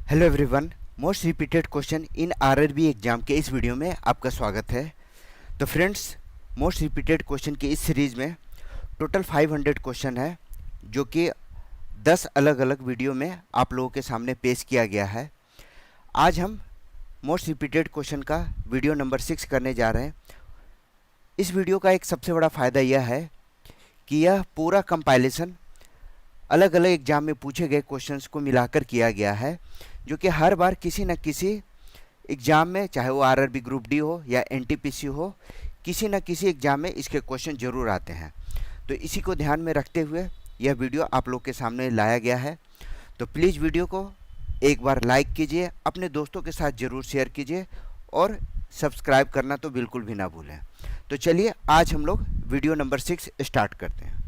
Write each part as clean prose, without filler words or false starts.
Hello everyone, most repeated question in RRB exam के इस video में आपका स्वागत है। तो फ्रेंड्स, मोस्ट रिपीटेड क्वेश्चन की इस सीरीज़ में टोटल 500 क्वेश्चन है जो कि 10 अलग अलग वीडियो में आप लोगों के सामने पेश किया गया है। आज हम मोस्ट रिपीटेड क्वेश्चन का वीडियो नंबर 6 करने जा रहे हैं। इस वीडियो का एक सबसे बड़ा फ़ायदा यह है कि यह पूरा कंपाइलेशन अलग अलग एग्जाम में पूछे गए क्वेश्चंस को मिलाकर किया गया है, जो कि हर बार किसी न किसी एग्ज़ाम में, चाहे वो आरआरबी ग्रुप डी हो या एनटीपीसी हो, किसी न किसी एग्ज़ाम में इसके क्वेश्चन जरूर आते हैं। तो इसी को ध्यान में रखते हुए यह वीडियो आप लोग के सामने लाया गया है। तो प्लीज़ वीडियो को एक बार लाइक कीजिए, अपने दोस्तों के साथ ज़रूर शेयर कीजिए और सब्सक्राइब करना तो बिल्कुल भी ना भूलें। तो चलिए आज हम लोग वीडियो नंबर 6 स्टार्ट करते हैं।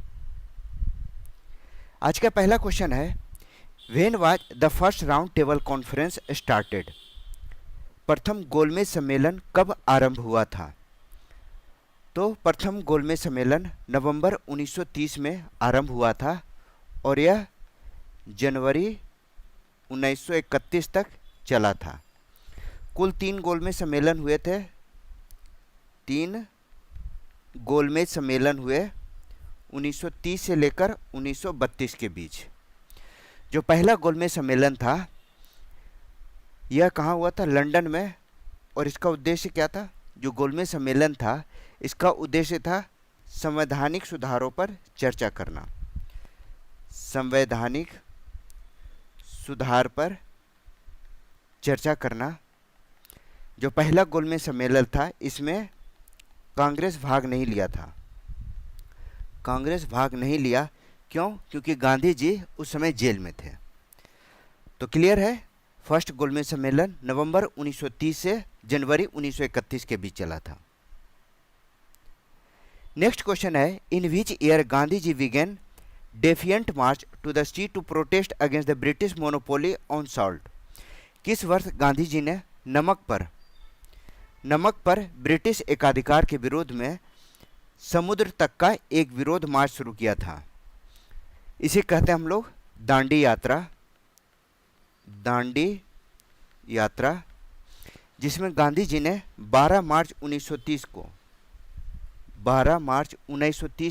आज का पहला क्वेश्चन है, when was the first round table conference started? प्रथम गोलमेज सम्मेलन कब आरंभ हुआ था? तो प्रथम गोलमेज सम्मेलन नवंबर 1930 में आरंभ हुआ था और यह जनवरी 1931 तक चला था। कुल 3 गोलमेज सम्मेलन हुए थे। 3 गोलमेज सम्मेलन हुए 1930 से लेकर 1932 के बीच। जो पहला गोलमेज सम्मेलन था यह कहाँ हुआ था? लंदन में। और इसका उद्देश्य क्या था? जो गोलमेज सम्मेलन था इसका उद्देश्य था संवैधानिक सुधारों पर चर्चा करना। संवैधानिक सुधार पर चर्चा करना। जो पहला गोलमेज सम्मेलन था इसमें कांग्रेस भाग नहीं लिया था। कांग्रेस भाग नहीं लिया क्यों? क्योंकि गांधी जी उस समय जेल में थे। तो क्लियर है, फर्स्ट गोलमेज सम्मेलन नवंबर 1930 से जनवरी 1931 के बीच चला था। नेक्स्ट क्वेश्चन है, in which year Gandhi ji began defiant march to the sea to protest against the British monopoly on salt? किस वर्ष गांधी जी ने नमक पर ब्रिटिश एकाधिकार के विरोध में समुद्र तक का एक विरोध मार्च शुरू किया था? इसे कहते हैं हम लोग दांडी यात्रा। दांडी यात्रा, जिसमें गांधी जी ने 12 मार्च 1930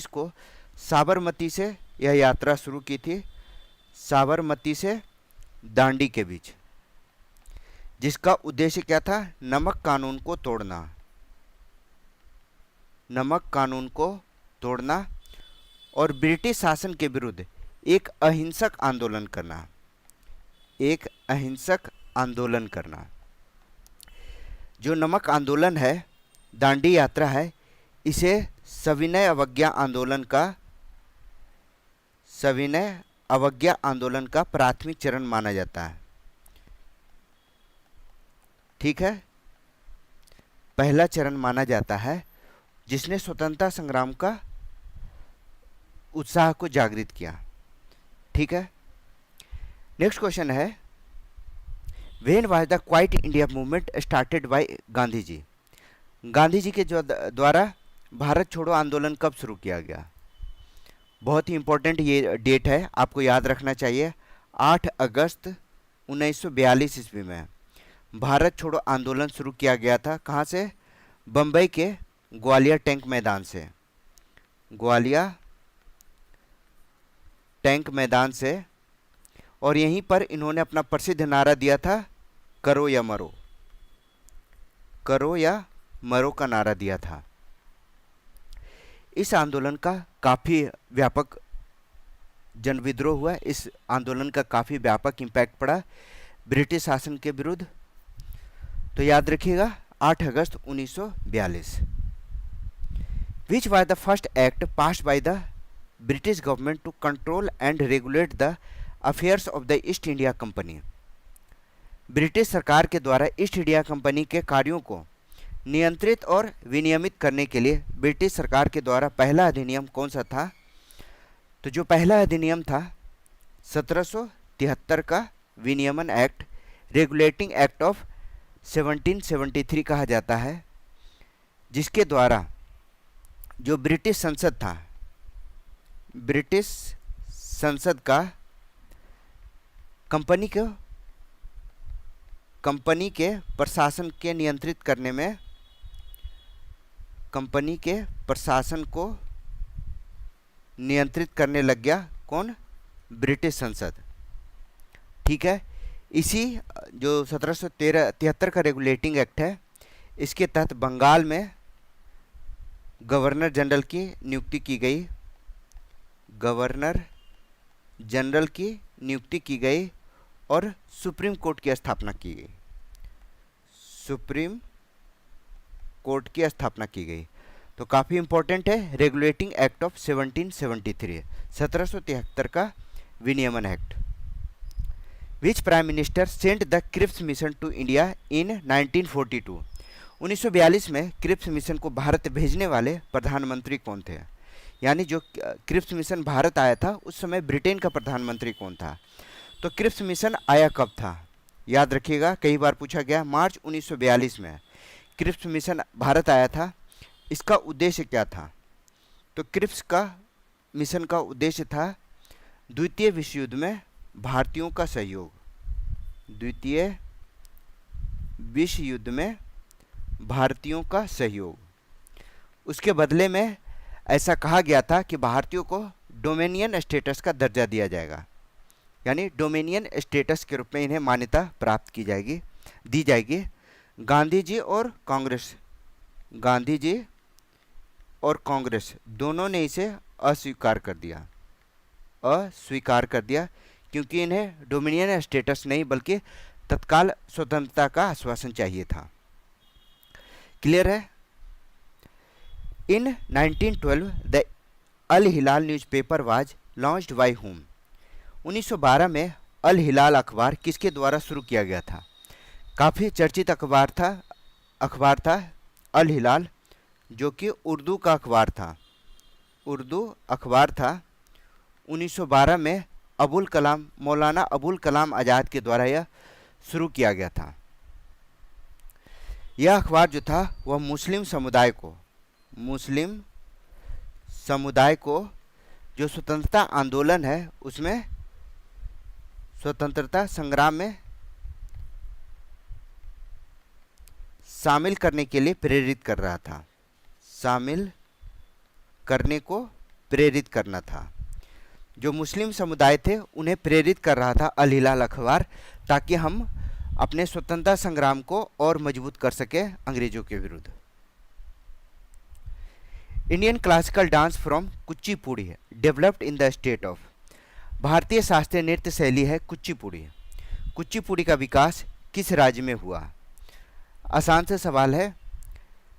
को साबरमती से यह यात्रा शुरू की थी। साबरमती से दांडी के बीच, जिसका उद्देश्य क्या था? नमक कानून को तोड़ना। नमक कानून को तोड़ना और ब्रिटिश शासन के विरुद्ध एक अहिंसक आंदोलन करना। एक अहिंसक आंदोलन करना। जो नमक आंदोलन है, दांडी यात्रा है, इसे सविनय अवज्ञा आंदोलन का प्राथमिक चरण माना जाता है। ठीक है, पहला चरण माना जाता है जिसने स्वतंत्रता संग्राम का उत्साह को जागृत किया। ठीक है, नेक्स्ट क्वेश्चन है, when was the Quit India movement started by Gandhi ji? Gandhi ji के द्वारा भारत छोड़ो आंदोलन कब शुरू किया गया? बहुत ही इंपॉर्टेंट ये डेट है, आपको याद रखना चाहिए। 8 अगस्त 1942 ईस्वी में भारत छोड़ो आंदोलन शुरू किया गया था। कहाँ से? बम्बई के ग्वालियर टैंक मैदान से। ग्वालियर टैंक मैदान से। और यहीं पर इन्होंने अपना प्रसिद्ध नारा दिया था, करो या मरो। करो या मरो का नारा दिया था। इस आंदोलन का काफ़ी व्यापक जनविद्रोह हुआ। इस आंदोलन का काफ़ी व्यापक इम्पैक्ट पड़ा ब्रिटिश शासन के विरुद्ध। तो याद रखिएगा, 8 अगस्त 1942। Which was the first act passed by the British government to control and regulate the affairs of the East India company? British सरकार के द्वारा ईस्ट इंडिया कंपनी के कार्यों को नियंत्रित और विनियमित करने के लिए ब्रिटिश सरकार के द्वारा पहला अधिनियम कौन सा था? तो जो पहला अधिनियम था 1773 का विनियमन एक्ट, रेगुलेटिंग एक्ट ऑफ 1773 कहा जाता है, जिसके द्वारा जो ब्रिटिश संसद था, ब्रिटिश संसद का कंपनी को कंपनी के प्रशासन के नियंत्रित करने में, कंपनी के प्रशासन को नियंत्रित करने लग गया कौन? ब्रिटिश संसद। ठीक है, इसी जो 1773 का रेगुलेटिंग एक्ट है, इसके तहत बंगाल में गवर्नर जनरल की नियुक्ति की गई, गवर्नर जनरल की नियुक्ति की गई और सुप्रीम कोर्ट की स्थापना की गई, सुप्रीम कोर्ट की स्थापना की गई। तो काफ़ी इंपॉर्टेंट है रेगुलेटिंग एक्ट ऑफ 1773, 1773 का विनियमन act. Which prime minister sent the Cripps mission to India in 1942? 1942 में क्रिप्स मिशन को भारत भेजने वाले प्रधानमंत्री कौन थे? यानी जो क्रिप्स मिशन भारत आया था उस समय ब्रिटेन का प्रधानमंत्री कौन था? तो क्रिप्स मिशन आया कब था? याद रखिएगा, कई बार पूछा गया। मार्च 1942 में क्रिप्स मिशन भारत आया था। इसका उद्देश्य क्या था? तो क्रिप्स का मिशन का उद्देश्य था द्वितीय विश्व युद्ध में भारतीयों का सहयोग, द्वितीय विश्व युद्ध में भारतीयों का सहयोग। उसके बदले में ऐसा कहा गया था कि भारतीयों को डोमेनियन स्टेटस का दर्जा दिया जाएगा, यानी डोमेनियन स्टेटस के रूप में इन्हें मान्यता प्राप्त की जाएगी, दी जाएगी। गांधी जी और कांग्रेस, गांधी जी और कांग्रेस दोनों ने इसे अस्वीकार कर दिया, अस्वीकार कर दिया, क्योंकि इन्हें डोमिनियन स्टेटस नहीं बल्कि तत्काल स्वतंत्रता का आश्वासन चाहिए था। क्लियर है? In 1912 the Al Hilal newspaper was launched by whom? 1912 में अल हिलाल अखबार किसके द्वारा शुरू किया गया था? काफ़ी चर्चित अखबार था अल हिलाल, जो कि उर्दू का अखबार था, उर्दू अखबार था। 1912 में मौलाना अबुल कलाम आज़ाद के द्वारा यह शुरू किया गया था। यह अखबार जो था वह मुस्लिम समुदाय को जो स्वतंत्रता आंदोलन है उसमें, स्वतंत्रता संग्राम में शामिल करने के लिए प्रेरित कर रहा था, शामिल करने को प्रेरित करना था। जो मुस्लिम समुदाय थे उन्हें प्रेरित कर रहा था अल हिलाल अखबार, ताकि हम अपने स्वतंत्रता संग्राम को और मजबूत कर सके अंग्रेजों के विरुद्ध। Indian classical dance from Kuchipudi developed in the state of? भारतीय शास्त्रीय नृत्य शैली है कुचिपुड़ी। कुचिपुड़ी का विकास किस राज्य में हुआ? आसान से सवाल है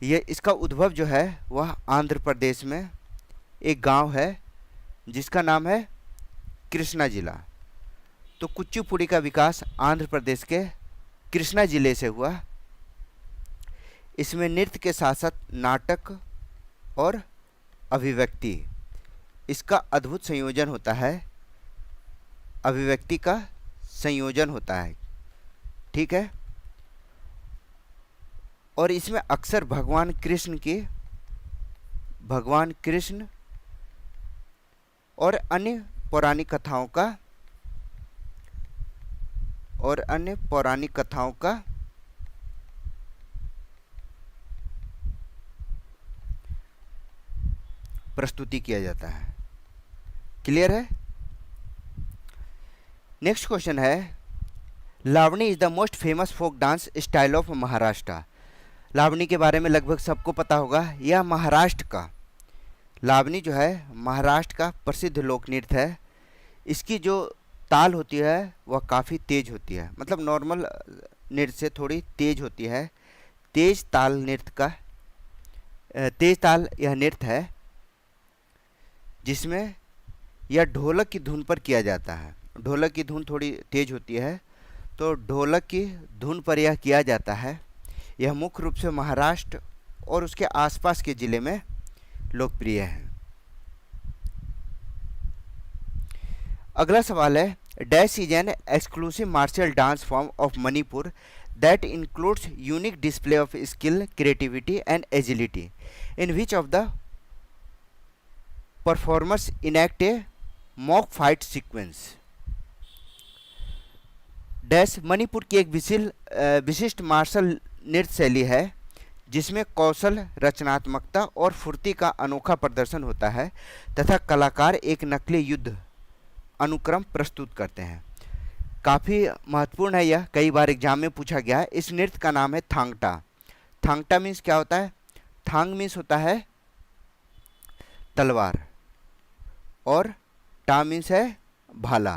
ये। इसका उद्भव जो है वह आंध्र प्रदेश में एक गांव है जिसका नाम है कृष्णा जिला। तो कुचिपुड़ी का विकास आंध्र प्रदेश के कृष्णा जिले से हुआ। इसमें नृत्य के साथ साथ नाटक और अभिव्यक्ति, इसका अद्भुत संयोजन होता है, अभिव्यक्ति का संयोजन होता है। ठीक है, और इसमें अक्सर भगवान कृष्ण और अन्य पौराणिक कथाओं का प्रस्तुति किया जाता है। क्लियर है? नेक्स्ट क्वेश्चन है, Lavani is the most famous folk dance style of Maharashtra. Lavani के बारे में लगभग सबको पता होगा। यह महाराष्ट्र का, लावनी जो है महाराष्ट्र का प्रसिद्ध लोक नृत्य है। इसकी जो ताल होती है वह काफ़ी तेज होती है, मतलब नॉर्मल नृत्य से थोड़ी तेज होती है। तेज ताल यह नृत्य है जिसमें यह ढोलक की धुन पर किया जाता है। ढोलक की धुन थोड़ी तेज होती है, तो ढोलक की धुन पर यह किया जाता है। यह मुख्य रूप से महाराष्ट्र और उसके आसपास के ज़िले में लोकप्रिय है। अगला सवाल है, dash is an exclusive martial dance form of Manipur that includes unique display of skill, creativity and agility, in which of the performers enact a mock fight sequence. Dash Manipur की एक विशिष्ट मार्शल नृत्य शैली है जिसमें कौशल, रचनात्मकता और फुर्ती का अनोखा प्रदर्शन होता है तथा कलाकार एक नकली युद्ध अनुक्रम प्रस्तुत करते हैं। काफ़ी महत्वपूर्ण है यह, कई बार एग्जाम में पूछा गया है। इस नृत्य का नाम है थांगटा। थांगटा मीन्स क्या होता है? थांग मीन्स होता है तलवार और टा मीन्स है भाला।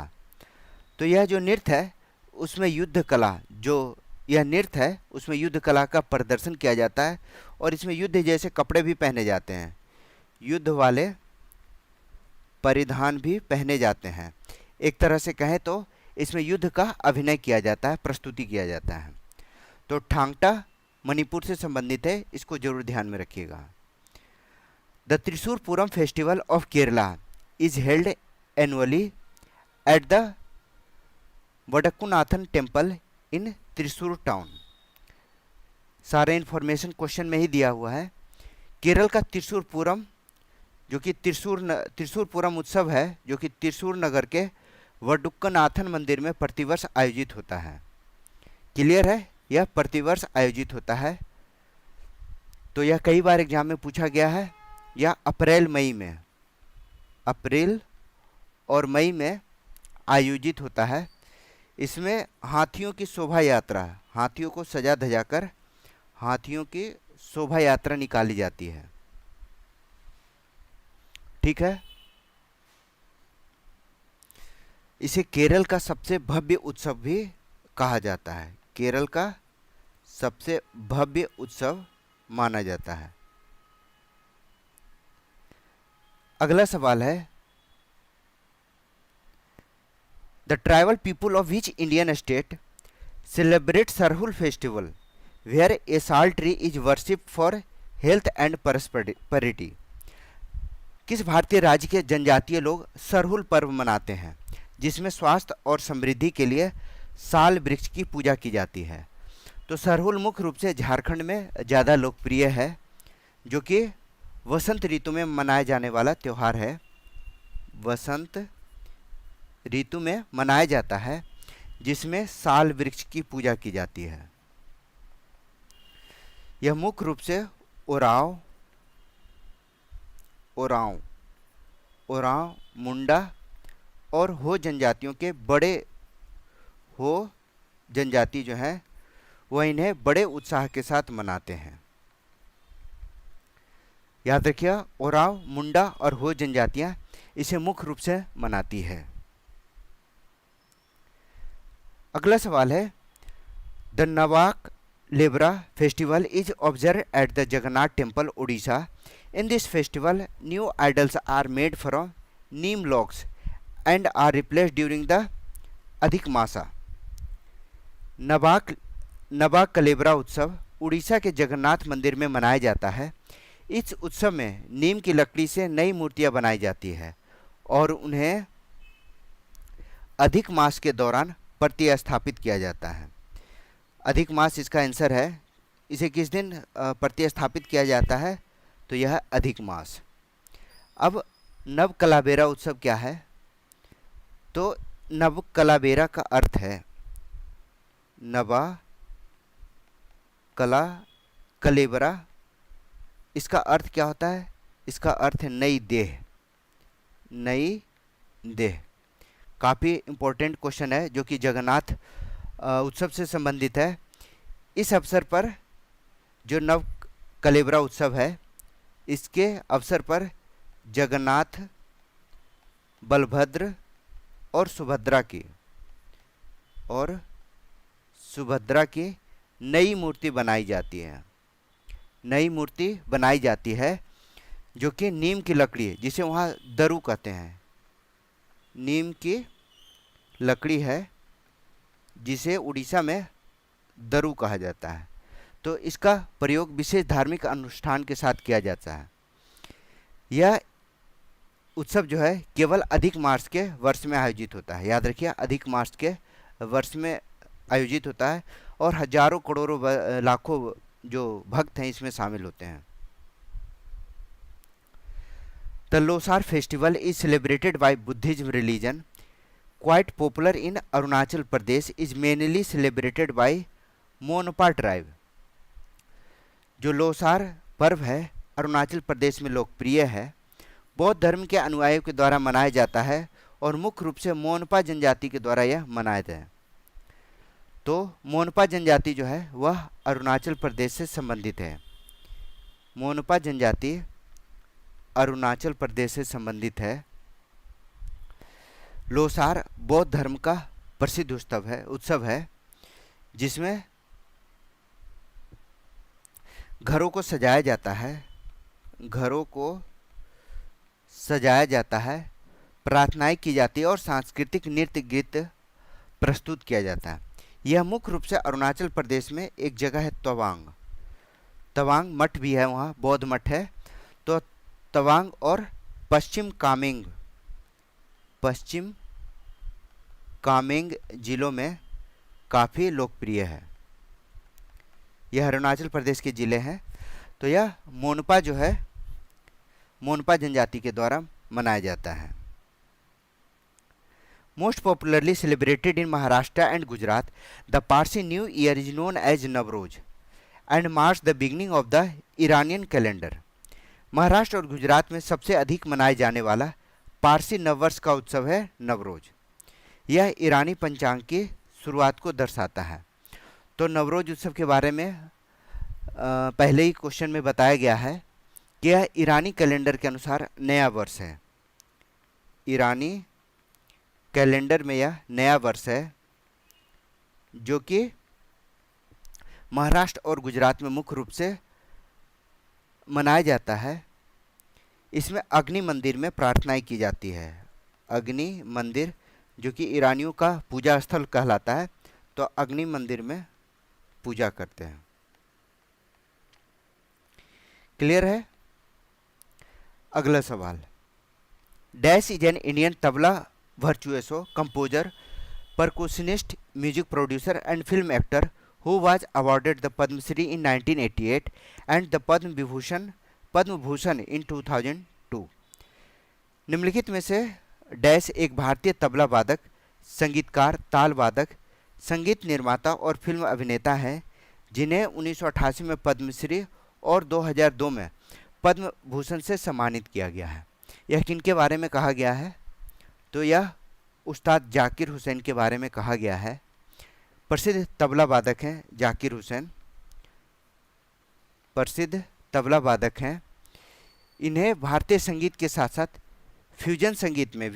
तो यह जो नृत्य है उसमें युद्ध कला, जो यह नृत्य है उसमें युद्ध कला का प्रदर्शन किया जाता है और इसमें युद्ध जैसे कपड़े भी पहने जाते हैं, युद्ध वाले परिधान भी पहने जाते हैं। एक तरह से कहें तो इसमें युद्ध का अभिनय किया जाता है, प्रस्तुति किया जाता है। तो थांगटा मणिपुर से संबंधित है, इसको जरूर ध्यान में रखिएगा। The Thrissur Pooram festival of Kerala is held annually at the Vadakkunnathan temple in Thrissur town. सारे इन्फॉर्मेशन क्वेश्चन में ही दिया हुआ है। केरल का त्रिशूर पूरम जो कि त्रिशूर पूरम उत्सव है जो कि त्रिशूर नगर के वडक्कुनाथन मंदिर में प्रतिवर्ष आयोजित होता है। क्लियर है, यह प्रतिवर्ष आयोजित होता है। तो यह कई बार एग्जाम में पूछा गया है। यह अप्रैल और मई में आयोजित होता है। इसमें हाथियों की शोभा यात्रा, हाथियों को सजा धजा कर हाथियों की शोभा यात्रा निकाली जाती है। ठीक है, इसे केरल का सबसे भव्य उत्सव भी कहा जाता है। केरल का सबसे भव्य उत्सव माना जाता है। अगला सवाल है, the tribal people of which Indian state celebrate Sarhul festival where a sal tree is worship for health and prosperity. किस भारतीय राज्य के जनजातीय लोग सरहुल पर्व मनाते हैं जिसमें स्वास्थ्य और समृद्धि के लिए साल वृक्ष की पूजा की जाती है? तो सरहुल मुख्य रूप से झारखंड में ज़्यादा लोकप्रिय है, जो कि वसंत ऋतु में मनाया जाने वाला त्यौहार है। वसंत ऋतु में मनाया जाता है जिसमें साल वृक्ष की पूजा की जाती है। यह मुख्य रूप से ओरांव, मुंडा और हो जनजातियों के बड़े हो जनजाति जो है वह इन्हें बड़े उत्साह के साथ मनाते हैं। याद रखिए, ओरांव, मुंडा और हो जनजातियां इसे मुख्य रूप से मनाती है। अगला सवाल है, the Nabakalebara festival is observe at the Jagannath temple Odisha. In this festival new idols are made from neem logs and are replaced during the Adhik Masa. नवाक कलेबरा उत्सव उड़ीसा के जगन्नाथ मंदिर में मनाया जाता है। इस उत्सव में नीम की लकड़ी से नई मूर्तियां बनाई जाती है और उन्हें अधिक मास के दौरान प्रतिस्थापित किया जाता है। अधिक मास इसका आंसर है। इसे किस दिन प्रतिस्थापित किया जाता है? तो यह अधिक मास। अब नव कलाबेरा उत्सव क्या है? तो नव कलाबेरा का अर्थ है नवा कला कलेबरा। इसका अर्थ क्या होता है? इसका अर्थ है नई देह, नई देह। काफ़ी इम्पोर्टेंट क्वेश्चन है जो कि जगन्नाथ उत्सव से संबंधित है। इस अवसर पर जो नव कलेबरा उत्सव है, इसके अवसर पर जगन्नाथ, बलभद्र और सुभद्रा की नई मूर्ति बनाई जाती है। नई मूर्ति बनाई जाती है जो कि नीम की लकड़ी है, जिसे वहाँ दरू कहते हैं। नीम की लकड़ी है जिसे उड़ीसा में दरू कहा जाता है। तो इसका प्रयोग विशेष धार्मिक अनुष्ठान के साथ किया जाता है। यह उत्सव जो है केवल अधिक मास के वर्ष में आयोजित होता है। याद रखिए, अधिक मास के वर्ष में आयोजित होता है और हजारों करोड़ों लाखों जो भक्त हैं इसमें शामिल होते हैं। The Losar festival is celebrated by Buddhism religion, quite popular in Arunachal Pradesh, is mainly celebrated by Monpa tribe. जो लोसार पर्व है अरुणाचल प्रदेश में लोकप्रिय है, बौद्ध धर्म के अनुयायियों के द्वारा मनाया जाता है और मुख्य रूप से मोनपा जनजाति के द्वारा यह मनाया जाता है। तो मोनपा जनजाति जो है वह अरुणाचल प्रदेश से संबंधित है। मोनपा जनजाति अरुणाचल प्रदेश से संबंधित है। लोसार बौद्ध धर्म का प्रसिद्ध उत्सव है जिसमें घरों को सजाया जाता है, प्रार्थनाएं की जाती है और सांस्कृतिक नृत्य गीत प्रस्तुत किया जाता है। यह मुख्य रूप से अरुणाचल प्रदेश में एक जगह है तवांग मठ भी है, वहाँ बौद्ध मठ है। तो तवांग और पश्चिम कामेंग जिलों में काफ़ी लोकप्रिय है। यह अरुणाचल प्रदेश के ज़िले हैं। तो यह मोनपा जो है मोनपा जनजाति के द्वारा मनाया जाता है। Most popularly celebrated in Maharashtra and Gujarat, the Parsi new year is known as Navroz and marks the beginning of the Iranian calendar. Maharashtra और गुजरात में सबसे अधिक मनाए जाने वाला पारसी नववर्ष का उत्सव है नवरोज। यह ईरानी पंचांग की शुरुआत को दर्शाता है। तो नवरोज उत्सव के बारे में पहले ही क्वेश्चन में बताया गया है कि यह ईरानी कैलेंडर के अनुसार नया वर्ष है। ईरानी कैलेंडर में यह नया वर्ष है जो कि महाराष्ट्र और गुजरात में मुख्य रूप से मनाया जाता है। इसमें अग्नि मंदिर में प्रार्थनाएं की जाती है। अग्नि मंदिर जो कि ईरानियों का पूजा स्थल कहलाता है, तो अग्नि मंदिर में पूजा करते हैं। क्लियर है? अगला सवाल, dash is an Indian tabla virtuoso, composer, percussionist, music producer and film actor who was awarded the Padma Shri in 1988 and the Padma Bhushan in 2002। निम्नलिखित में से डैश एक भारतीय तबला वादक, संगीतकार, ताल वादक, संगीत निर्माता और फिल्म अभिनेता हैं जिन्हें 1988 में पद्मश्री और 2002 में पद्म भूषण से सम्मानित किया गया है। यह किनके बारे में कहा गया है? तो यह उस्ताद जाकिर हुसैन के बारे में कहा गया है। प्रसिद्ध तबला वादक हैं जाकिर हुसैन, प्रसिद्ध तबला वादक हैं। इन्हें भारतीय संगीत के साथ साथ फ्यूजन संगीत में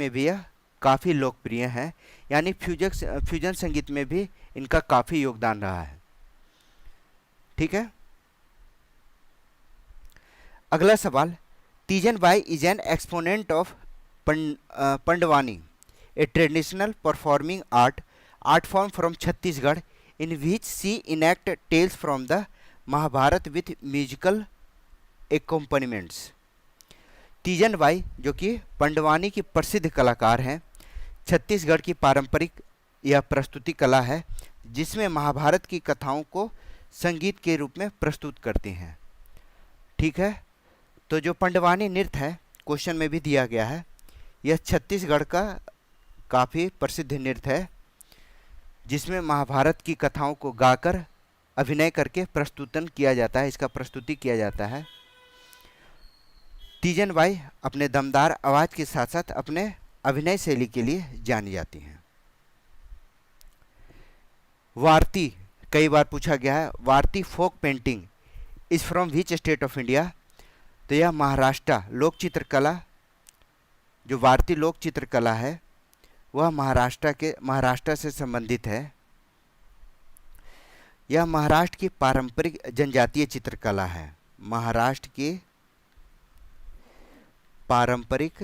भी यह काफ़ी लोकप्रिय हैं, यानी फ्यूजन संगीत में भी इनका काफ़ी योगदान रहा है। ठीक है। अगला सवाल, Teejan Bai is an exponent of Pandavani, a traditional performing art form from Chhattisgarh in which she enact tales from the Mahabharata with musical accompaniments. Teejan Bai जो कि पंडवानी की प्रसिद्ध कलाकार हैं, छत्तीसगढ़ की पारंपरिक यह प्रस्तुति कला है जिसमें महाभारत की कथाओं को संगीत के रूप में प्रस्तुत करती हैं। ठीक है। तो जो पंडवानी नृत्य है, क्वेश्चन में भी दिया गया है, यह छत्तीसगढ़ का काफ़ी प्रसिद्ध नृत्य है जिसमें महाभारत की कथाओं को गाकर अभिनय करके प्रस्तुति किया जाता है। तीजन बाई अपने दमदार आवाज़ के साथ साथ अपने अभिनय शैली के लिए जानी जाती हैं। वारती कई बार पूछा गया है। Warli folk painting is from which state of India. तो यह जो वारती लोक चित्रकला है वह महाराष्ट्र से संबंधित है। यह महाराष्ट्र की पारंपरिक जनजातीय चित्रकला है। महाराष्ट्र की पारंपरिक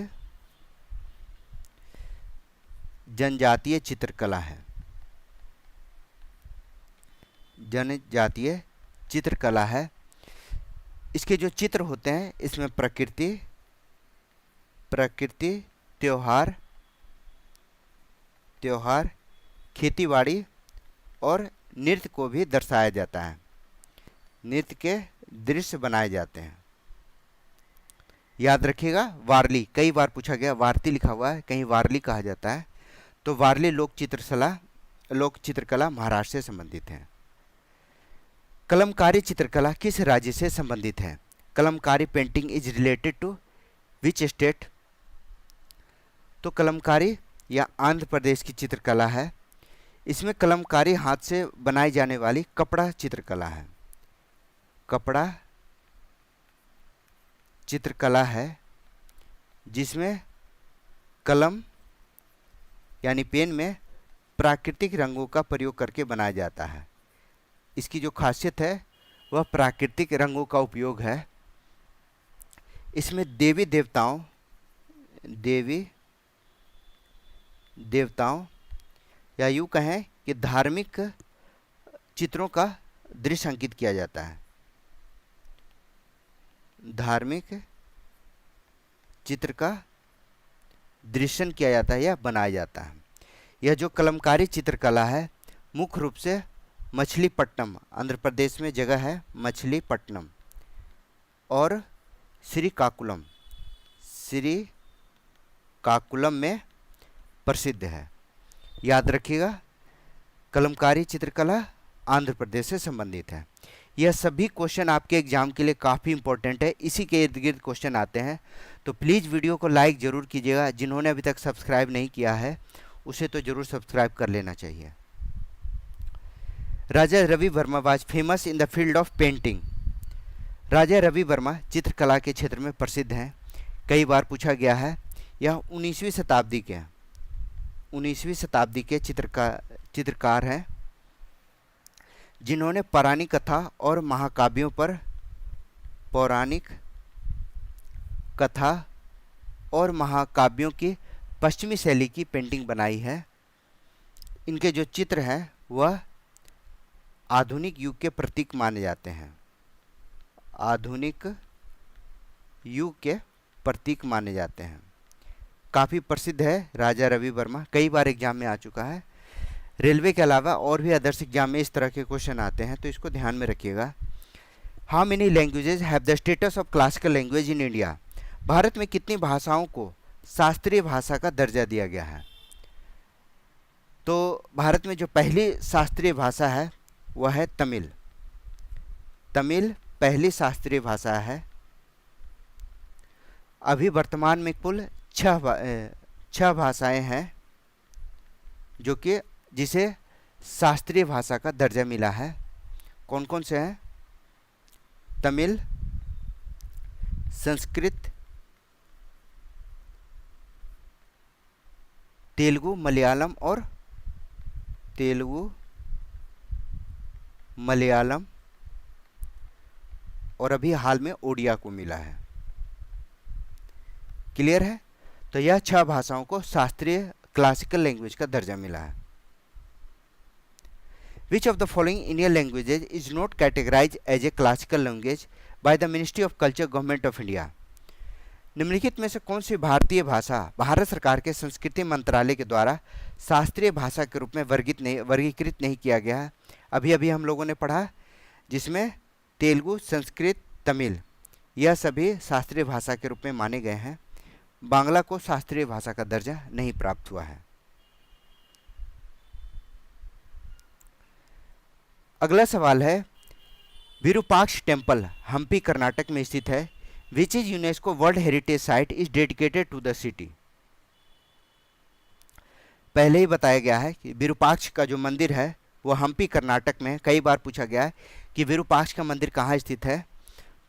जनजातीय चित्रकला है। जनजातीय चित्रकला है। इसके जो चित्र होते हैं इसमें प्रकृति, त्योहार, खेतीबाड़ी और नृत्य को भी दर्शाया जाता है। नृत्य के दृश्य बनाए जाते हैं। याद रखिएगा, वारली कई बार पूछा गया, वारती लिखा हुआ है, कहीं वारली कहा जाता है। तो वारली लोक चित्रकला महाराष्ट्र से संबंधित है। कलमकारी चित्रकला किस राज्य से संबंधित है? Kalamkari painting is related to which state? तो कलमकारी या आंध्र प्रदेश की चित्रकला है। इसमें कलमकारी हाथ से बनाई जाने वाली कपड़ा चित्रकला है। कपड़ा चित्रकला है जिसमें कलम यानी पेन में प्राकृतिक रंगों का प्रयोग करके बनाया जाता है। इसकी जो खासियत है वह प्राकृतिक रंगों का उपयोग है। इसमें देवी देवताओं या यूँ कहें कि धार्मिक चित्रों का दृश्य अंकित किया जाता है। धार्मिक चित्र का दृश्यन किया जाता है या बनाया जाता है। यह जो कलमकारी चित्रकला है मुख्य रूप से मछलीपट्टनम, आंध्र प्रदेश में जगह है मछलीपट्टनम, और श्रीकाकुलम में प्रसिद्ध है। याद रखिएगा, कलमकारी चित्रकला आंध्र प्रदेश से संबंधित है। यह सभी क्वेश्चन आपके एग्जाम के लिए काफ़ी इंपॉर्टेंट है, इसी के इर्द गिर्द क्वेश्चन आते हैं। तो प्लीज़ वीडियो को लाइक ज़रूर कीजिएगा। जिन्होंने अभी तक सब्सक्राइब नहीं किया है उसे तो ज़रूर सब्सक्राइब कर लेना चाहिए। Raja Ravi Varma was famous in the field of painting. Raja Ravi Varma चित्रकला के क्षेत्र में प्रसिद्ध हैं। कई बार पूछा गया है। यह 19वीं शताब्दी के चित्रकार हैं जिन्होंने पौराणिक कथा और महाकाव्यों की पश्चिमी शैली की पेंटिंग बनाई है। इनके जो चित्र हैं वह आधुनिक युग के प्रतीक माने जाते हैं। आधुनिक युग के प्रतीक माने जाते हैं। काफ़ी प्रसिद्ध है राजा रवि वर्मा, कई बार एग्जाम में आ चुका है। रेलवे के अलावा और भी अदर्स एग्जाम में इस तरह के क्वेश्चन आते हैं, तो इसको ध्यान में रखिएगा। How many languages have the status of classical language in India? Bharat में कितनी भाषाओं को शास्त्रीय भाषा का दर्जा दिया गया है? तो भारत में जो पहली शास्त्रीय भाषा है वह है तमिल। तमिल पहली शास्त्रीय भाषा है। अभी वर्तमान में कुल छह भाषाएं हैं जो कि जिसे शास्त्रीय भाषा का दर्जा मिला है। कौन कौन से हैं? तमिल, संस्कृत, तेलुगु, मलयालम और अभी हाल में ओडिया को मिला है। क्लियर है? तो यह 6 भाषाओं को शास्त्रीय क्लासिकल लैंग्वेज का दर्जा मिला है। Which of the following Indian languages is not categorized as a classical language by the Ministry of Culture, Government of India? निम्नलिखित में से कौन सी भारतीय भाषा भारत सरकार के संस्कृति मंत्रालय के द्वारा शास्त्रीय भाषा के रूप में वर्गीकृत नहीं किया गया है? अभी हम लोगों ने पढ़ा, जिसमें तेलुगु, संस्कृत, तमिल यह सभी शास्त्रीय भाषा के रूप में माने गए हैं। बांग्ला को शास्त्रीय भाषा का दर्जा नहीं प्राप्त हुआ है। अगला सवाल है, विरूपाक्ष टेम्पल हम्पी कर्नाटक में स्थित है। Which is UNESCO world heritage site is dedicated to the city? पहले ही बताया गया है कि विरूपाक्ष का जो मंदिर है वह हम्पी कर्नाटक में है। कई बार पूछा गया है कि विरूपाक्ष का मंदिर कहाँ स्थित है,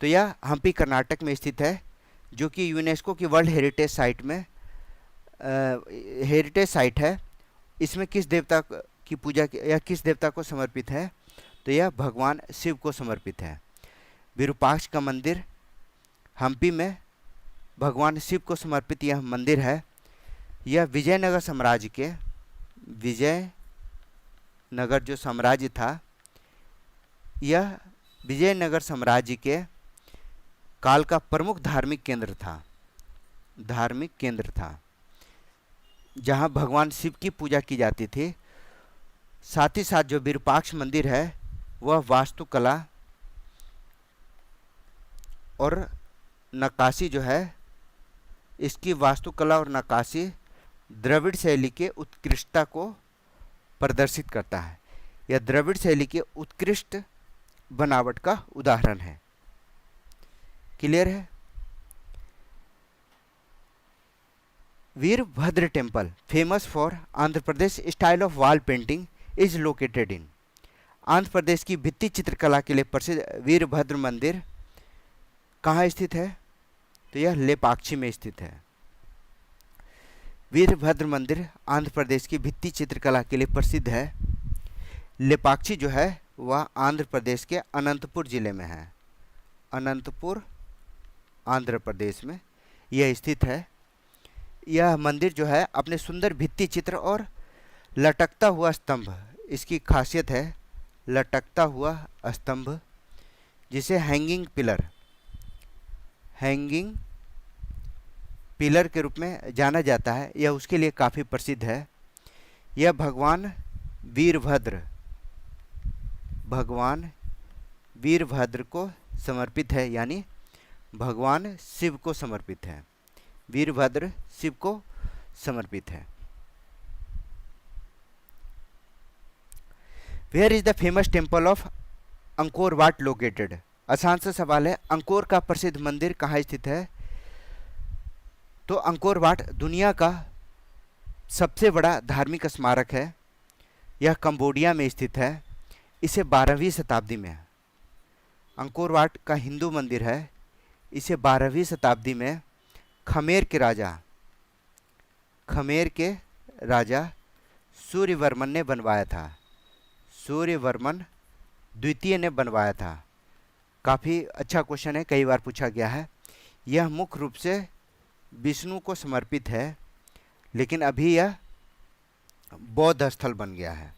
तो यह हम्पी कर्नाटक में स्थित है, जो कि यूनेस्को की वर्ल्ड हेरिटेज साइट है। इसमें किस देवता की पूजा या किस देवता को समर्पित है, तो यह भगवान शिव को समर्पित है। विरूपाक्ष का मंदिर हम्पी में भगवान शिव को समर्पित यह मंदिर है। यह विजयनगर जो साम्राज्य था, यह विजयनगर साम्राज्य के काल का प्रमुख धार्मिक केंद्र था जहां भगवान शिव की पूजा की जाती थी। साथ ही साथ जो विरूपाक्ष मंदिर है वह वास्तुकला और नक्काशी जो है, इसकी वास्तुकला और नक्काशी द्रविड़ शैली के उत्कृष्टता को प्रदर्शित करता है। यह द्रविड़ शैली के उत्कृष्ट बनावट का उदाहरण है। क्लियर है? Veerabhadra temple famous for Andhra Pradesh style of wall painting is located in. Andhra Pradesh की भित्ति चित्रकला के लिए प्रसिद्ध वीरभद्र मंदिर कहाँ स्थित है? तो यह लेपाक्षी में स्थित है। वीरभद्र मंदिर आंध्र प्रदेश की भित्ति चित्रकला के लिए प्रसिद्ध है। लेपाक्षी जो है वह आंध्र प्रदेश के अनंतपुर जिले में है। अनंतपुर आंध्र प्रदेश में यह स्थित है। यह मंदिर जो है अपने सुंदर भित्ति चित्र और लटकता हुआ स्तंभ, इसकी खासियत है लटकता हुआ स्तंभ, जिसे हैंगिंग पिलर के रूप में जाना जाता है। यह उसके लिए काफ़ी प्रसिद्ध है। यह भगवान वीरभद्र को समर्पित है, यानी भगवान शिव को समर्पित है। वीरभद्र शिव को समर्पित है। Where is the famous temple of Angkor Wat located? आसान सा सवाल है। अंकोर का प्रसिद्ध मंदिर कहाँ स्थित है? तो अंकोर वाट दुनिया का सबसे बड़ा धार्मिक स्मारक है। यह कंबोडिया में स्थित है। इसे 12वीं शताब्दी में, अंकोर वाट का हिंदू मंदिर है, इसे 12वीं शताब्दी में खमेर के राजा सूर्यवर्मन ने बनवाया था। सूर्यवर्मन द्वितीय ने बनवाया था। काफ़ी अच्छा क्वेश्चन है, कई बार पूछा गया है। यह मुख्य रूप से विष्णु को समर्पित है, लेकिन अभी यह बौद्ध स्थल बन गया है।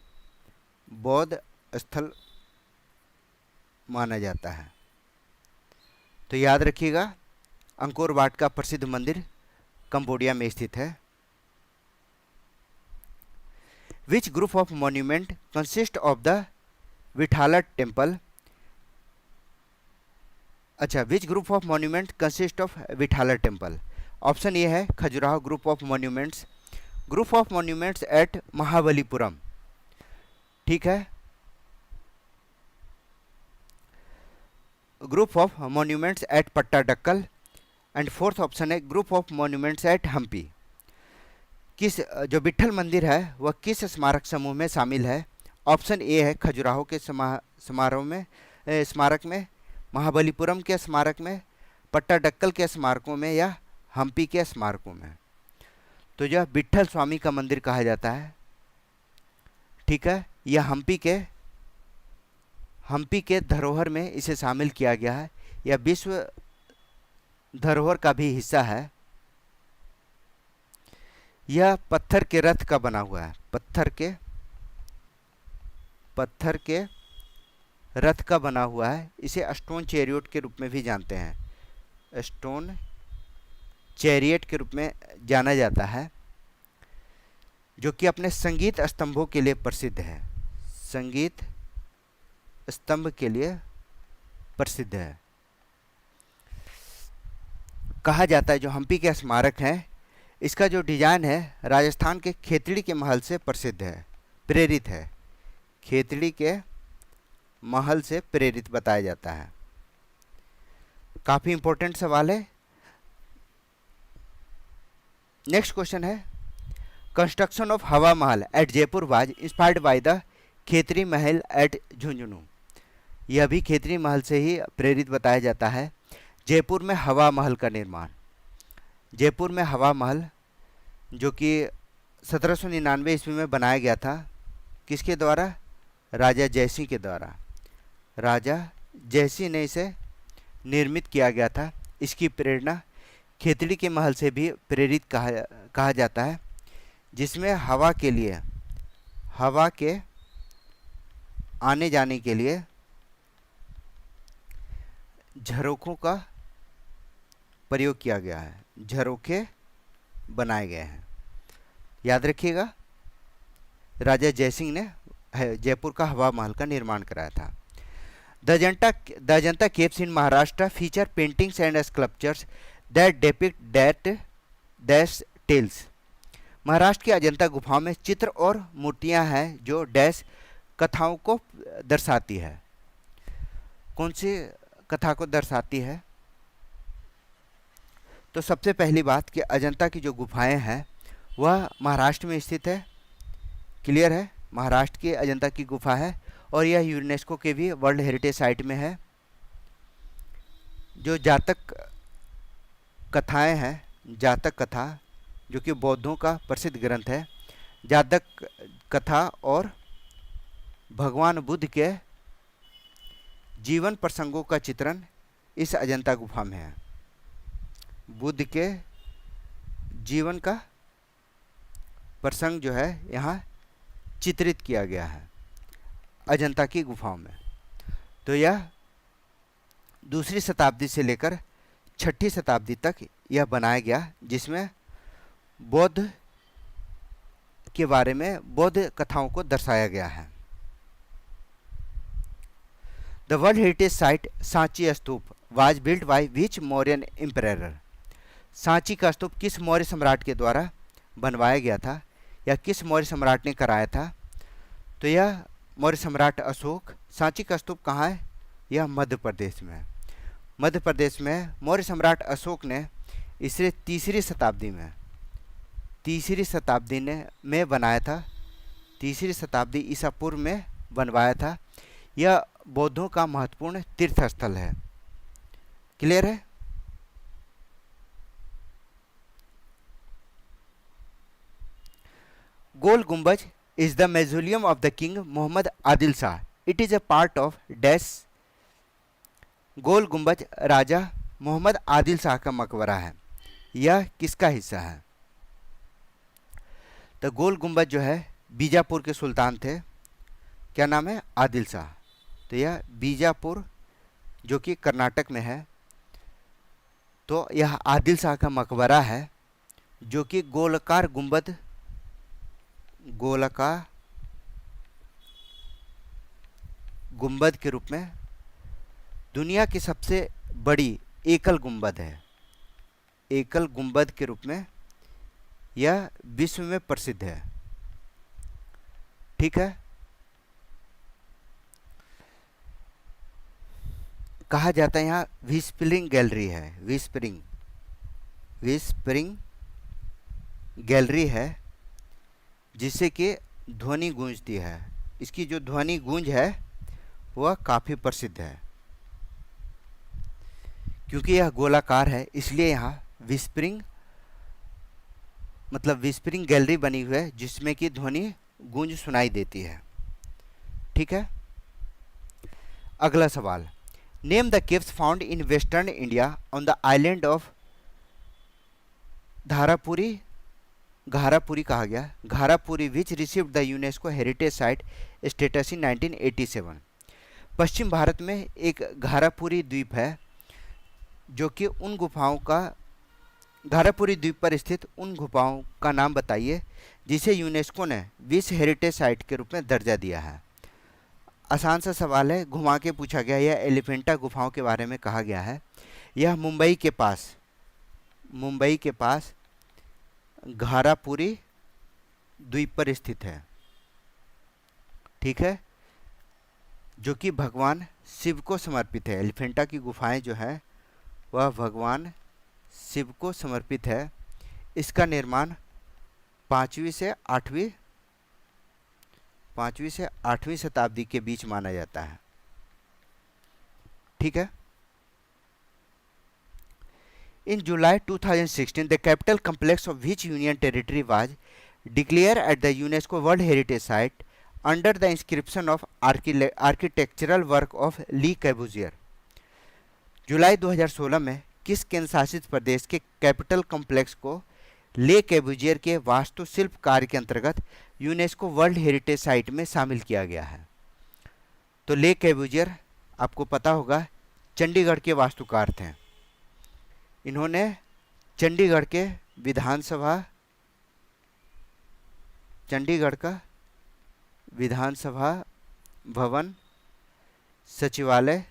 बौद्ध स्थल माना जाता है। तो याद रखिएगा, अंकोर वाट का प्रसिद्ध मंदिर कंबोडिया में स्थित है। Which group of monument consist of the Vitthala temple? अच्छा, which group of monument consist of Vitthala temple? Option A है Khajuraho group of monuments. Group of monuments at Mahabalipuram, ठीक है। Group of monuments at Pattadakal, and fourth option है group of monuments at Hampi. किस जो विट्ठल मंदिर है वह किस स्मारक समूह में शामिल है? ऑप्शन ए है खजुराहो के स्मारक में, महाबलीपुरम के स्मारक में, पट्टाडक्कल के स्मारकों में, या हम्पी के स्मारकों में। तो यह विट्ठल स्वामी का मंदिर कहा जाता है, ठीक है। यह हम्पी के धरोहर में इसे शामिल किया गया है। यह विश्व धरोहर का भी हिस्सा है। यह पत्थर के रथ का बना हुआ है। पत्थर के रथ का बना हुआ है। इसे स्टोन चैरियट के रूप में भी जानते हैं। स्टोन चैरियट के रूप में जाना जाता है, जो कि अपने संगीत स्तंभों के लिए प्रसिद्ध है। संगीत स्तंभ के लिए प्रसिद्ध है। कहा जाता है जो हम्पी के स्मारक हैं, इसका जो डिजाइन है राजस्थान के खेतड़ी के महल से प्रेरित है। खेतड़ी के महल से प्रेरित बताया जाता है। काफ़ी इंपॉर्टेंट सवाल है। नेक्स्ट क्वेश्चन है, construction of Hawa Mahal at Jaipur was inspired by the Khetri Mahal at Jhunjhunu. यह भी खेतरी महल से ही प्रेरित बताया जाता है। जयपुर में हवा महल का निर्माण, जयपुर में हवा महल जो कि 1799 ईस्वी में बनाया गया था, किसके द्वारा? राजा जयसिंह के द्वारा। राजा जयसिंह ने इसे निर्मित किया गया था। इसकी प्रेरणा खेतड़ी के महल से भी प्रेरित कहा जाता है, जिसमें हवा के आने जाने के लिए झरोखों का प्रयोग किया गया है। झरोखे बनाए गए हैं। याद रखिएगा, राजा जयसिंह ने जयपुर का हवा महल का निर्माण कराया था। The Ajanta caves in Maharashtra feature paintings and sculptures that depict that tells. Maharashtra की अजंता गुफाओं में चित्र और मूर्तियां हैं जो डैश कथाओं को दर्शाती है। कौन सी कथा को दर्शाती है? तो सबसे पहली बात कि अजंता की जो गुफाएं हैं वह महाराष्ट्र में स्थित है। क्लियर है? महाराष्ट्र की अजंता की गुफा है और यह यूनेस्को के भी वर्ल्ड हेरिटेज साइट में है। जो जातक कथाएं हैं, जातक कथा जो कि बौद्धों का प्रसिद्ध ग्रंथ है, जातक कथा और भगवान बुद्ध के जीवन प्रसंगों का चित्रण इस अजंता गुफा में है। बुद्ध के जीवन का प्रसंग जो है यहाँ चित्रित किया गया है अजंता की गुफाओं में। तो यह 2री शताब्दी से लेकर 6ठी शताब्दी तक यह बनाया गया, जिसमें बौद्ध के बारे में बौद्ध कथाओं को दर्शाया गया है। The world heritage site Sanchi stupa was built by which Mauryan emperor? Sanchi का स्तूप किस मौर्य सम्राट के द्वारा बनवाया गया था या किस मौर्य सम्राट ने कराया था? तो यह मौर्य सम्राट अशोक। सांची का स्तूप कहाँ है? यह मध्य प्रदेश में है। मध्य प्रदेश में मौर्य सम्राट अशोक ने इसे 3री शताब्दी में बनाया था। 3री शताब्दी ईसा पूर्व में बनवाया था। यह बौद्धों का महत्वपूर्ण तीर्थ स्थल है। क्लियर है? गोल गुंबज is the mausoleum of the king Muhammad Adil Shah. It is a part of dash. Gol Gumbaz Raja Mohammad Adil Shah का मकबरा है। यह किसका हिस्सा है? तो गोल गुंबज जो है बीजापुर के सुल्तान थे। क्या नाम है? आदिल शाह। तो यह बीजापुर जो कि कर्नाटक में है, तो यह आदिल शाह का मकबरा है जो कि गोलाकार गुंबद के रूप में दुनिया की सबसे बड़ी एकल गुंबद है। एकल गुंबद के रूप में यह विश्व में प्रसिद्ध है। ठीक है? कहा जाता है यहाँ व्हिस्परिंग गैलरी है। व्हिस्परिंग गैलरी है जिससे कि ध्वनि गूंजती है। इसकी जो ध्वनि गूंज है वह काफ़ी प्रसिद्ध है। क्योंकि यह गोलाकार है इसलिए यहाँ व्हिस्परिंग गैलरी बनी हुई है जिसमें कि ध्वनि गूंज सुनाई देती है। ठीक है? अगला सवाल, name the caves found in western India on the island of Gharapuri कहा गया। Gharapuri which received the UNESCO heritage site status in 1987। पश्चिम भारत में एक घारापुरी द्वीप है जो कि उन गुफाओं का, घारापुरी द्वीप पर स्थित उन गुफाओं का नाम बताइए जिसे यूनेस्को ने विश्व हेरिटेज साइट के रूप में दर्जा दिया है। आसान सा सवाल है, घुमा के पूछा गया। यह एलिफेंटा गुफाओं के बारे में कहा गया है। यह मुंबई के पास घारापुरी द्वीप पर स्थित है। ठीक है? जो कि भगवान शिव को समर्पित है। एलिफेंटा की गुफाएं जो है वह भगवान शिव को समर्पित है। इसका निर्माण 5वीं से 8वीं शताब्दी के बीच माना जाता है। ठीक है? In July 2016, the capital complex of which union territory was declared at the UNESCO World Heritage Site under the inscription of architectural work of Le Corbusier? जुलाई 2016 में किस केंद्र शासित प्रदेश के कैपिटल कॉम्प्लेक्स को ले कैबुजियर के वास्तुशिल्प कार्य के अंतर्गत यूनेस्को वर्ल्ड हेरिटेज साइट में शामिल किया गया है? तो ले कैबुजियर आपको पता होगा चंडीगढ़ के वास्तुकार थे। इन्होंने चंडीगढ़ का विधानसभा भवन, सचिवालय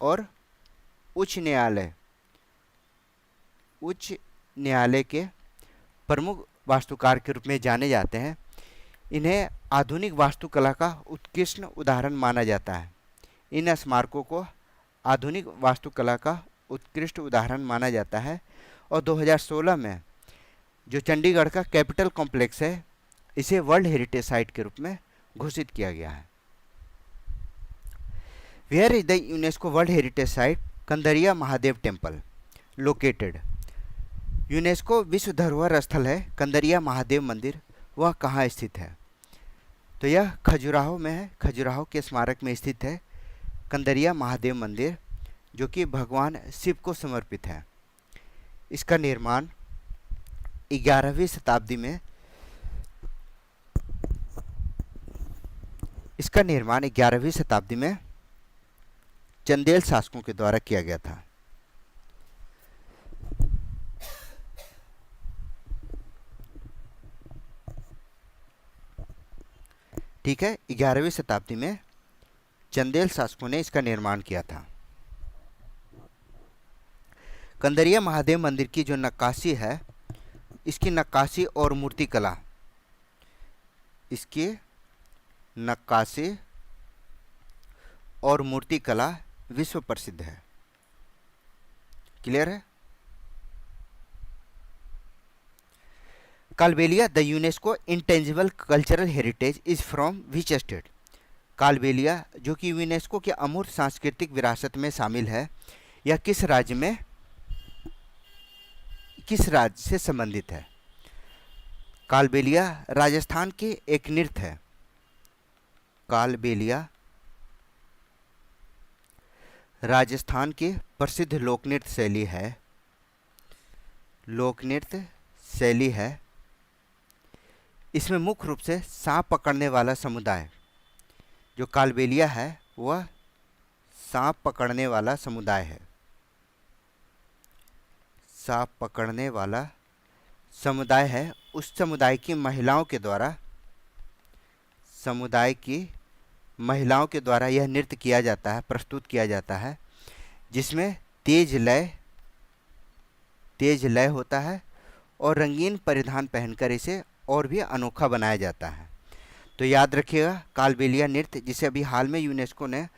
और उच्च न्यायालय के प्रमुख वास्तुकार के रूप में जाने जाते हैं। इन्हें आधुनिक वास्तुकला का उत्कृष्ट उदाहरण माना जाता है। इन स्मारकों को आधुनिक वास्तुकला का उत्कृष्ट उदाहरण माना जाता है। और 2016 में जो चंडीगढ़ का कैपिटल कॉम्प्लेक्स है, इसे वर्ल्ड हेरिटेज साइट के रूप में घोषित किया गया है। Where is the UNESCO world heritage site Kandariya Mahadev temple located? UNESCO विश्व धरोहर स्थल है कंदरिया महादेव मंदिर, वह कहाँ स्थित है? तो यह खजुराहो में है। खजुराहो के स्मारक में स्थित है कंदरिया महादेव मंदिर, जो कि भगवान शिव को समर्पित है। इसका निर्माण 11वीं शताब्दी में चंदेल शासकों के द्वारा किया गया था। ठीक है, 11वीं शताब्दी में चंदेल शासकों ने इसका निर्माण किया था। कंदरिया महादेव मंदिर की जो नक्काशी है, इसकी नक्काशी और मूर्तिकला, इसकी नक्काशी और मूर्तिकला विश्व प्रसिद्ध है। क्लियर है? Kalbelia the UNESCO intangible cultural heritage is from which state? Kalbelia जो कि यूनेस्को के अमूर्त सांस्कृतिक विरासत में शामिल है, यह किस राज्य से संबंधित है? कालबेलिया राजस्थान की एक नृत्य है। कालबेलिया राजस्थान की प्रसिद्ध लोकनृत्य शैली है। इसमें मुख्य रूप से सांप पकड़ने वाला समुदाय, जो कालबेलिया है वह सांप पकड़ने वाला समुदाय है। सांप पकड़ने वाला समुदाय है। उस समुदाय की महिलाओं के द्वारा यह नृत्य किया जाता है, प्रस्तुत किया जाता है, जिसमें तेज लय होता है और रंगीन परिधान पहनकर इसे और भी अनोखा बनाया जाता है। तो याद रखिएगा, कालबेलिया नृत्य, जिसे अभी हाल में यूनेस्को ने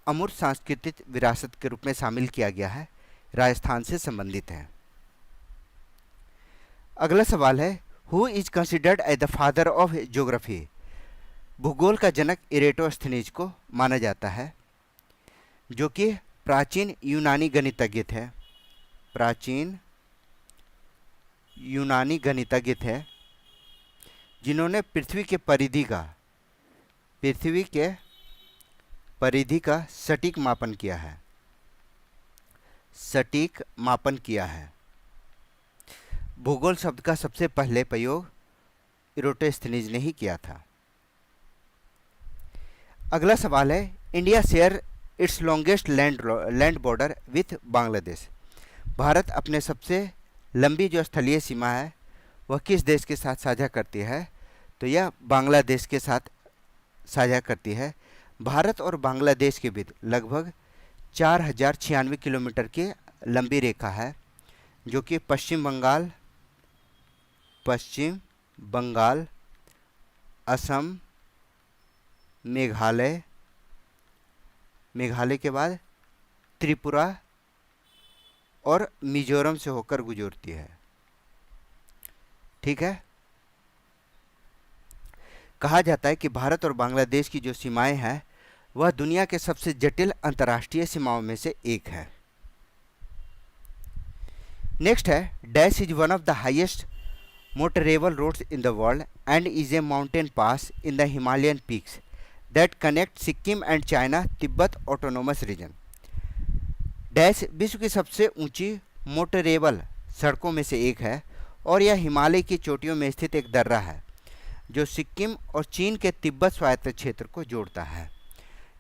अमूर्त सांस्कृतिक विरासत के रूप में शामिल किया गया है, राजस्थान से संबंधित है। अगला सवाल है, who is considered as the father of geography? भूगोल का जनक इरेटोस्थनीज को माना जाता है, जो कि प्राचीन यूनानी गणितज्ञ थे, जिन्होंने पृथ्वी के परिधि का सटीक मापन किया है। भूगोल शब्द का सबसे पहले प्रयोग इरेटोस्थनीज ने ही किया था। अगला सवाल है, India share its longest land border with Bangladesh? Bharat अपने सबसे लंबी जो स्थलीय सीमा है वह किस देश के साथ साझा करती है? तो यह बांग्लादेश के साथ साझा करती है। भारत और बांग्लादेश के बीच लगभग 4096 किलोमीटर की लंबी रेखा है, जो कि पश्चिम बंगाल, असम, मेघालय के बाद त्रिपुरा और मिजोरम से होकर गुजरती है। ठीक है। कहा जाता है कि भारत और बांग्लादेश की जो सीमाएं हैं वह दुनिया के सबसे जटिल अंतर्राष्ट्रीय सीमाओं में से एक है। नेक्स्ट है, dash is one of the highest motorable roads in the world and is a mountain pass in the Himalayan peaks that connect Sikkim and China Tibet autonomous region. Dash विश्व की सबसे ऊंची मोटरेबल सड़कों में से एक है और यह हिमालय की चोटियों में स्थित एक दर्रा है जो सिक्किम और चीन के तिब्बत स्वायत्त क्षेत्र को जोड़ता है।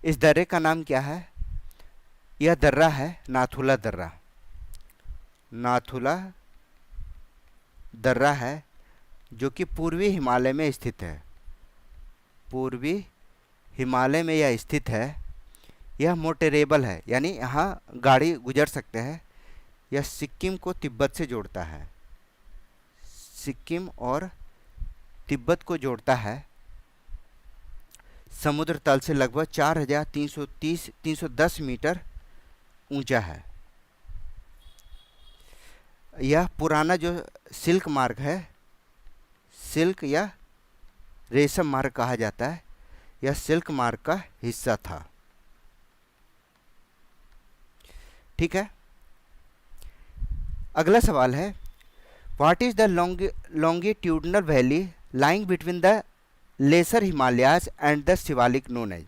इस दर्रे का नाम क्या है? यह दर्रा है नाथुला दर्रा। नाथुला दर्रा है जो कि पूर्वी हिमालय में स्थित है। पूर्वी हिमालय में यह स्थित है। यह मोटरेबल है, यानी यहाँ गाड़ी गुजर सकते हैं। यह सिक्किम को तिब्बत से जोड़ता है। सिक्किम और तिब्बत को जोड़ता है समुद्र तल से लगभग 4,310 मीटर ऊंचा है। यह पुराना जो सिल्क मार्ग है, सिल्क या रेशम मार्ग कहा जाता है, यह सिल्क मार्ग का हिस्सा था। ठीक है, अगला सवाल है, what is the longitudinal valley lying between the lesser Himalayas and the Shivalik known as.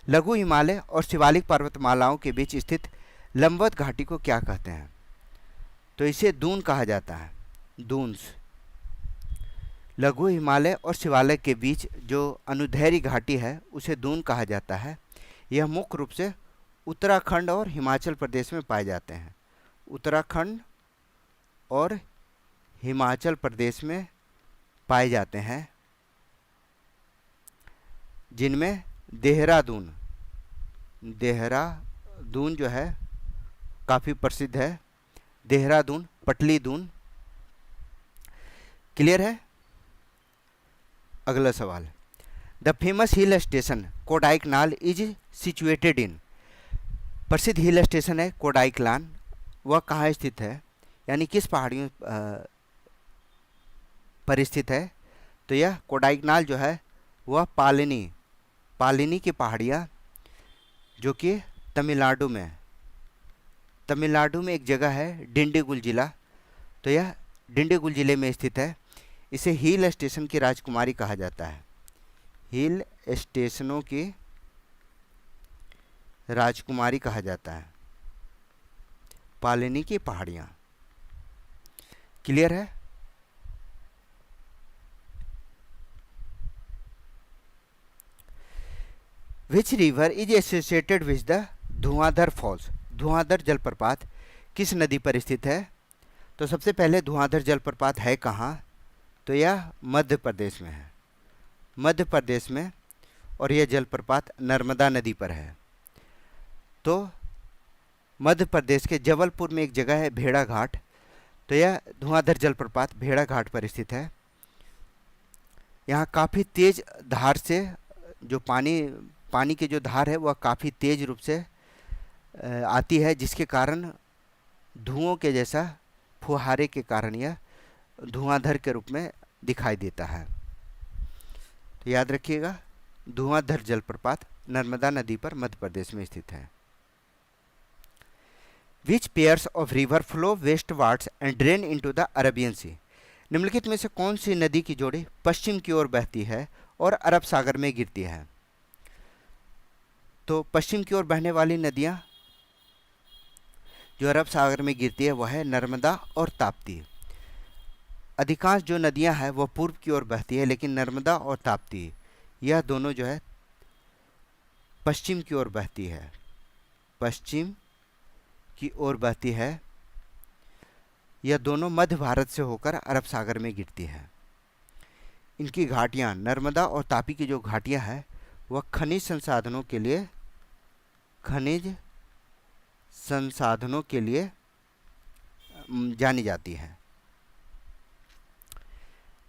लघु हिमालय और शिवालिक पर्वतमालाओं के बीच स्थित लंबवत घाटी को क्या कहते हैं? तो इसे दून कहा जाता है, दून्स। लघु हिमालय और शिवालिक के बीच जो अनुदैर्घ्य घाटी है उसे दून कहा जाता है। यह मुख्य रूप से उत्तराखंड और हिमाचल प्रदेश में पाए जाते हैं। उत्तराखंड और हिमाचल प्रदेश में पाए जाते हैं, जिनमें देहरादून जो है काफ़ी प्रसिद्ध है, देहरादून, पटली दून। क्लियर है? अगला सवाल, the famous hill station Kodaikanal is situated in. प्रसिद्ध हिल स्टेशन है कोडाईकनाल, वह कहाँ स्थित है, यानी किस पहाड़ियों पर स्थित है? तो यह कोडाईकनाल जो है वह पालिनी की पहाड़ियाँ, जो कि तमिलनाडु में एक जगह है डिंडीगुल जिला, तो यह डिंडीगुल जिले में स्थित है। इसे हिल स्टेशन की राजकुमारी कहा जाता है, हिल स्टेशनों की राजकुमारी कहा जाता है, पालिनी की पहाड़ियाँ। क्लियर है? Which river is associated with the Dhuandhar falls. Dhuandhar जलप्रपात किस नदी पर स्थित है? तो सबसे पहले धुआंधर जलप्रपात है कहाँ? तो यह मध्य प्रदेश में है, मध्य प्रदेश में, और यह जलप्रपात नर्मदा नदी पर है। तो मध्य प्रदेश के जबलपुर में एक जगह है भेड़ा घाट, तो यह धुआंधर जलप्रपात भेड़ा घाट पर स्थित है। यहाँ काफ़ी तेज धार से जो पानी की जो धार है वह काफ़ी तेज रूप से आती है, जिसके कारण धुओं के जैसा फुहारे के कारण यह धुआंधर के रूप में दिखाई देता है। तो याद रखिएगा, धुआंधर जलप्रपात नर्मदा नदी पर मध्य प्रदेश में स्थित है। Which pairs of river flow westwards and drain into the Arabian sea. निम्नलिखित में से कौन सी नदी की जोड़ी पश्चिम की ओर बहती है और अरब सागर में गिरती है? तो पश्चिम की ओर बहने वाली नदियाँ जो अरब सागर में गिरती है वह है नर्मदा और ताप्ती। अधिकांश जो नदियां हैं वह पूर्व की ओर बहती है, लेकिन नर्मदा और ताप्ती यह दोनों जो है पश्चिम की ओर बहती है, पश्चिम की ओर बहती है। यह दोनों मध्य भारत से होकर अरब सागर में गिरती है। इनकी घाटियां, नर्मदा और तापी की जो घाटियां हैं वह खनिज संसाधनों के लिए जानी जाती है।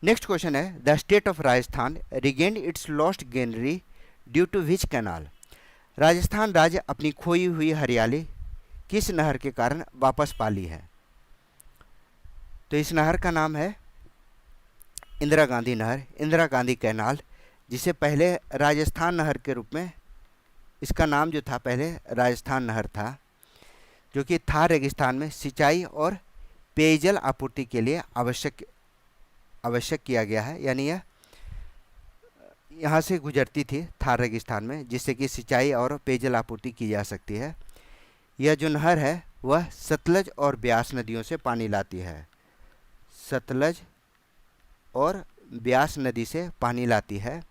नेक्स्ट क्वेश्चन है, the state of Rajasthan regained its lost greenery due to which canal. Rajasthan राज्य अपनी खोई हुई हरियाली किस नहर के कारण वापस पा ली है? तो इस नहर का नाम है इंदिरा गांधी नहर, इंदिरा गांधी कैनाल, जिसे पहले राजस्थान नहर के रूप में, इसका नाम जो था पहले राजस्थान नहर था, जो कि थार रेगिस्तान में सिंचाई और पेयजल आपूर्ति के लिए आवश्यक किया गया है। यानी यह यहाँ से गुजरती थी थार रेगिस्तान में, जिससे कि सिंचाई और पेयजल आपूर्ति की जा सकती है। यह जो नहर है वह सतलज और ब्यास नदियों से पानी लाती है, सतलज और ब्यास नदी से पानी लाती है,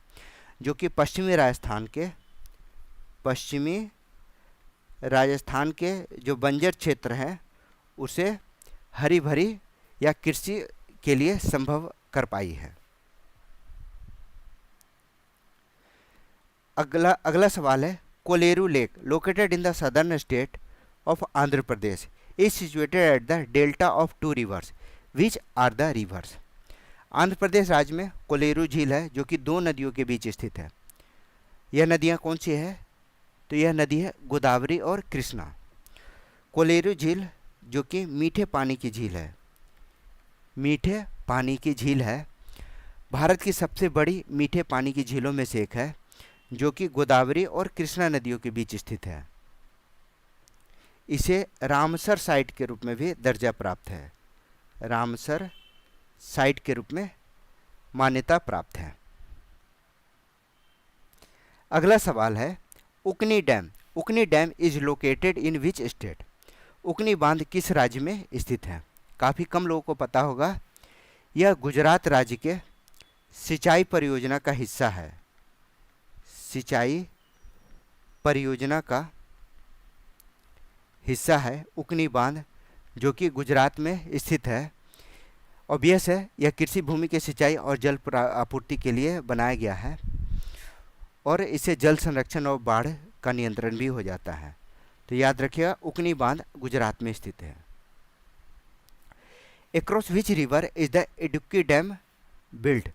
जो कि पश्चिमी राजस्थान के जो बंजर क्षेत्र हैं उसे हरी भरी या कृषि के लिए संभव कर पाई है। अगला सवाल है, Kolleru lake located in the southern state of Andhra Pradesh is situated at the delta of two rivers, which are the rivers. Andhra Pradesh राज्य में कोलेरू झील है जो कि दो नदियों के बीच स्थित है। यह नदियाँ कौन सी है? तो यह नदी है गोदावरी और कृष्णा। कोलेरू झील जो कि मीठे पानी की झील है, मीठे पानी की झील है, भारत की सबसे बड़ी मीठे पानी की झीलों में से एक है जो कि गोदावरी और कृष्णा नदियों के बीच स्थित है। इसे रामसर साइट के रूप में भी दर्जा प्राप्त है, रामसर साइट के रूप में मान्यता प्राप्त है। अगला सवाल है Ukai dam. Ukai dam is located in which state? Ukai बांध किस राज्य में स्थित है? काफ़ी कम लोगों को पता होगा। यह गुजरात राज्य के सिंचाई परियोजना का हिस्सा है, सिंचाई परियोजना का हिस्सा है उकनी बांध जो कि गुजरात में स्थित है। ऑब्वियस है यह कृषि भूमि के सिंचाई और जल आपूर्ति के लिए बनाया गया है और इससे जल संरक्षण और बाढ़ का नियंत्रण भी हो जाता है। तो याद रखिएगा उकनी बांध गुजरात में स्थित है। Across which river is the Idukki dam built?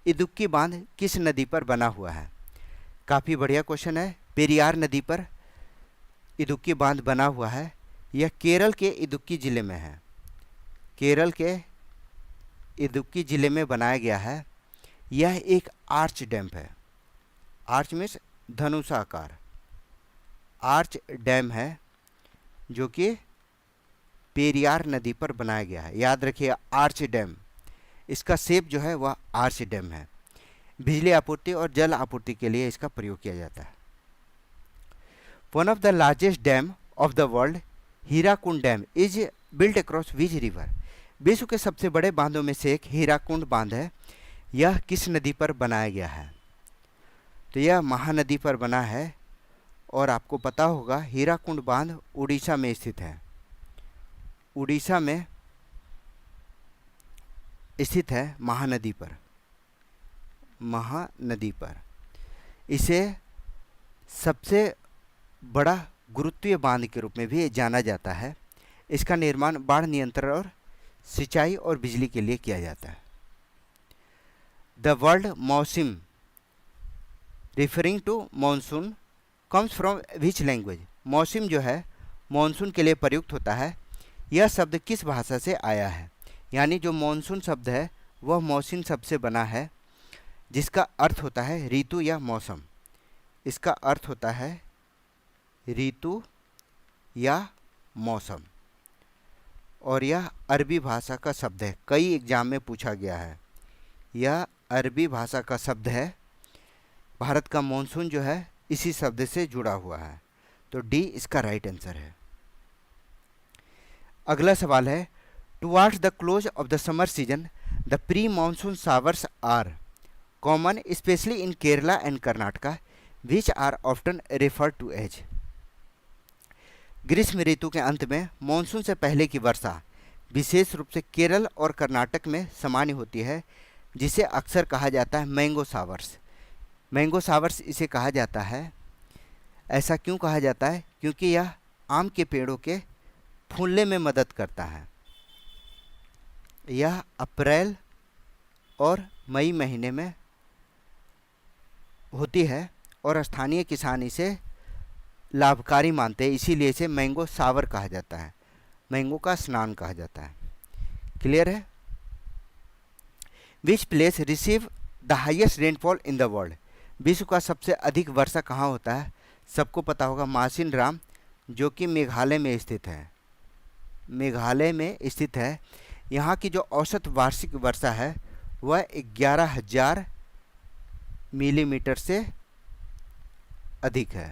Idukki बांध किस नदी पर बना हुआ है? काफ़ी बढ़िया क्वेश्चन है। पेरियार नदी पर इडुक्की बांध बना हुआ है। यह केरल के इडुक्की ज़िले में है, केरल के इडुक्की ज़िले में बनाया गया है। यह एक आर्च डैम है, आर्च मीन्स धनुषाकार, आर्च डैम है जो कि पेरियार नदी पर बनाया गया है। याद रखिए आर्च डैम, इसका शेप जो है वह आर्च डैम है। बिजली आपूर्ति और जल आपूर्ति के लिए इसका प्रयोग किया जाता है। One of the largest dam of the world, Hirakud dam, is built across which river? विश्व के सबसे बड़े बांधों में से एक हीराकुंड बांध है। यह किस नदी पर बनाया गया है? तो यह महानदी पर बना है और आपको पता होगा हीराकुंड बांध उड़ीसा में स्थित है, उड़ीसा में स्थित है महानदी पर, महानदी पर। इसे सबसे बड़ा गुरुत्वीय बांध के रूप में भी जाना जाता है। इसका निर्माण बाढ़ नियंत्रण और सिंचाई और बिजली के लिए किया जाता है। The world mausam referring to monsoon comes from which language? मौसम जो है मानसून के लिए प्रयुक्त होता है। यह शब्द किस भाषा से आया है? यानी जो मानसून शब्द है वह मौसम शब्द से बना है जिसका अर्थ होता है ऋतु या मौसम। इसका अर्थ होता है ऋतु या मौसम और यह अरबी भाषा का शब्द है। कई एग्जाम में पूछा गया है। यह अरबी भाषा का शब्द है। भारत का मानसून जो है इसी शब्द से जुड़ा हुआ है। तो डी इसका राइट आंसर है। अगला सवाल है towards the close of the summer season the pre monsoon showers are common specially in Kerala and Karnataka which are often referred to as? ग्रीष्म ऋतु के अंत में मानसून से पहले की वर्षा विशेष रूप से केरल और कर्नाटक में सामान्य होती है, जिसे अक्सर कहा जाता है मैंगो शावर्स। मैंगो शावर्स इसे कहा जाता है। ऐसा क्यों कहा जाता है? क्योंकि यह आम के पेड़ों के फूलने में मदद करता है। यह अप्रैल और मई महीने में होती है और स्थानीय किसान इसे लाभकारी मानते हैं, इसीलिए इसे मैंगो शावर कहा जाता है, मैंगो का स्नान कहा जाता है। क्लियर है? Which place receive the highest rainfall in the world? विश्व का सबसे अधिक वर्षा कहाँ होता है? सबको पता होगा मासिन राम, जो कि मेघालय में स्थित है, मेघालय में स्थित है। यहाँ की जो औसत वार्षिक वर्षा है वह 11,000 मिलीमीटर से अधिक है।